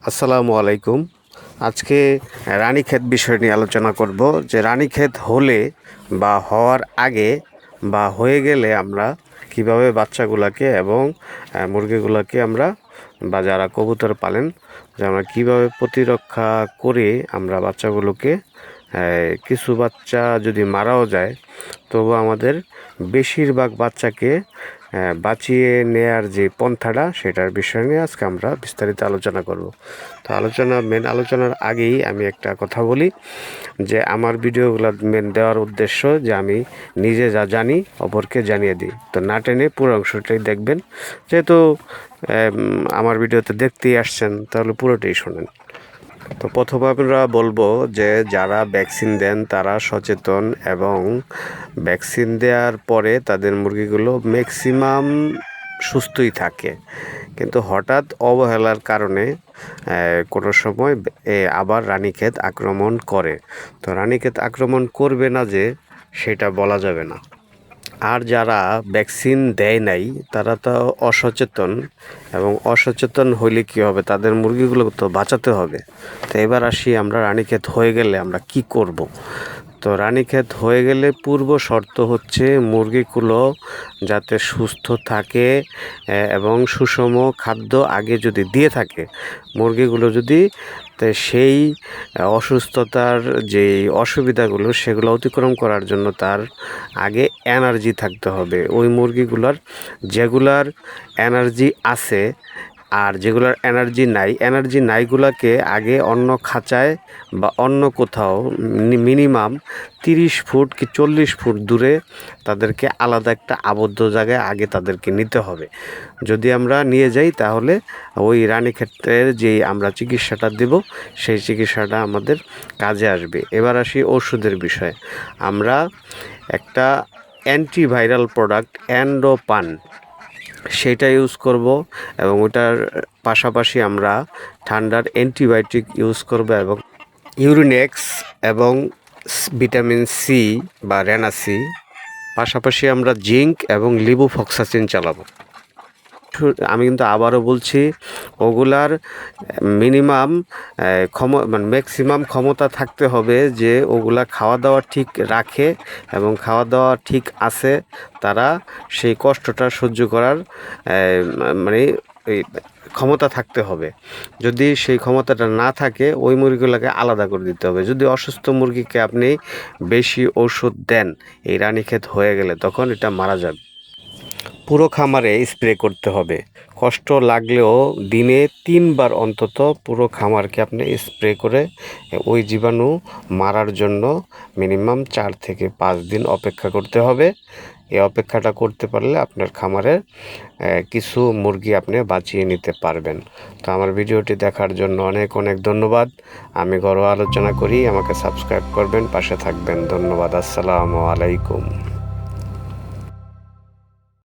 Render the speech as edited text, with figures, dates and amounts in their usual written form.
আসসালামু আলাইকুম। আজকে রানীক্ষেত বিষয় নিয়ে আলোচনা করব যে রানীক্ষেত হলে বা হওয়ার আগে বা হয়ে গেলে আমরা কিভাবে বাচ্চাগুলোকে এবং মুরগিগুলোকে আমরা বা যারা কবুতর পালেন যে আমরা কীভাবে প্রতিরক্ষা করে আমরা বাচ্চাগুলোকে কিছু বাচ্চা যদি মারাও যায় তবু আমাদের বেশিরভাগ বাচ্চাকে বাঁচিয়ে নেয়ার যে পন্থাটা সেটার বিষয় নিয়ে আজকে আমরা বিস্তারিত আলোচনা করব। তো মেন আলোচনার আগেই আমি একটা কথা বলি যে আমার ভিডিওগুলো মেন দেওয়ার উদ্দেশ্য যে আমি নিজে যা জানি অপরকে জানিয়ে দিই। তো না টেনে পুরো অংশটাই দেখবেন, যেহেতু আমার ভিডিওতে দেখতেই আসছেন তাহলে পুরোটাই শোনেন। তো প্রথমে আমরা বলবো যে যারা ভ্যাকসিন দেন তারা সচেতন এবং ভ্যাকসিন দেওয়ার পরে তাদের মুরগিগুলো ম্যাক্সিমাম সুস্থই থাকে, কিন্তু হঠাৎ অবহেলার কারণে কোনো সময় আবার রানীক্ষেত আক্রমণ করে। তো রানীক্ষেত আক্রমণ করবে না যে সেটা বলা যাবে না। আর যারা ভ্যাকসিন দেয় নাই তারা তো অসচেতন, এবং অসচেতন হইলে কী হবে, তাদের মুরগিগুলো তো বাঁচাতে হবে। তো এবার আসি আমরা রানীক্ষেত হয়ে গেলে আমরা কি করব। তো রানীক্ষেত হয়ে গেলে পূর্ব শর্ত হচ্ছে মুরগিগুলো যাতে সুস্থ থাকে এবং সুষম খাদ্য আগে যদি দিয়ে থাকে, মুরগিগুলো যদি সেই অসুস্থতার যে অসুবিধাগুলো সেগুলো অতিক্রম করার জন্য তার আগে এনার্জি থাকতে হবে। ওই মুরগিগুলোর যেগুলার এনার্জি আছে আর যেগুলোর এনার্জি নাইগুলোকে আগে অন্য খাঁচায় বা অন্য কোথাও মিনিমাম 30 ফুট কি 40 ফুট দূরে তাদেরকে আলাদা একটা আবদ্ধ জায়গায় আগে তাদেরকে নিতে হবে। যদি আমরা নিয়ে যাই তাহলে ওই রানীক্ষেতের যেই আমরা চিকিৎসাটা দেব সেই চিকিৎসাটা আমাদের কাজে আসবে। এবার আসি ওষুধের বিষয়ে। আমরা একটা অ্যান্টিভাইরাল প্রোডাক্ট অ্যান্ডোপান সেটা ইউজ করব, এবং ওটার পাশাপাশি আমরা ঠান্ডার অ্যান্টিবায়োটিক ইউজ করব এবং ইউরিনেক্স এবং ভিটামিন সি বা রেনাসি, পাশাপাশি আমরা জিঙ্ক এবং লিভোফ্লক্সাসিন চালাবো। আমি কিন্তু আবারও বলছি, ওগুলার মিনিমাম ম্যাক্সিমাম ক্ষমতা থাকতে হবে যে ওগুলা খাওয়া দাওয়া ঠিক রাখে এবং খাওয়া দাওয়া ঠিক আছে, তারা সেই কষ্টটা সহ্য করার মানে এই ক্ষমতা থাকতে হবে। যদি সেই ক্ষমতাটা না থাকে ওই মুরগিগুলোকে আলাদা করে দিতে হবে। যদি অসুস্থ মুরগিকে আপনি বেশি ওষুধ দেন এই রানীক্ষেত হয়ে গেলে তখন এটা মারা যাবে। পুরো খামারে স্প্রে করতে হবে। কষ্ট লাগলেও দিনে 3 বার অন্তত পুরো খামারকে আপনি স্প্রে করে ওই জীবাণু মারার জন্য মিনিমাম 4 থেকে 5 দিন অপেক্ষা করতে হবে। এই অপেক্ষাটা করতে পারলে আপনার খামারের কিছু মুরগি আপনি বাঁচিয়ে নিতে পারবেন। তো আমার ভিডিওটি দেখার জন্য অনেক অনেক ধন্যবাদ। আমি ঘরোয়া আলোচনা করি, আমাকে সাবস্ক্রাইব করবেন, পাশে থাকবেন। ধন্যবাদ। আসসালামু আলাইকুম।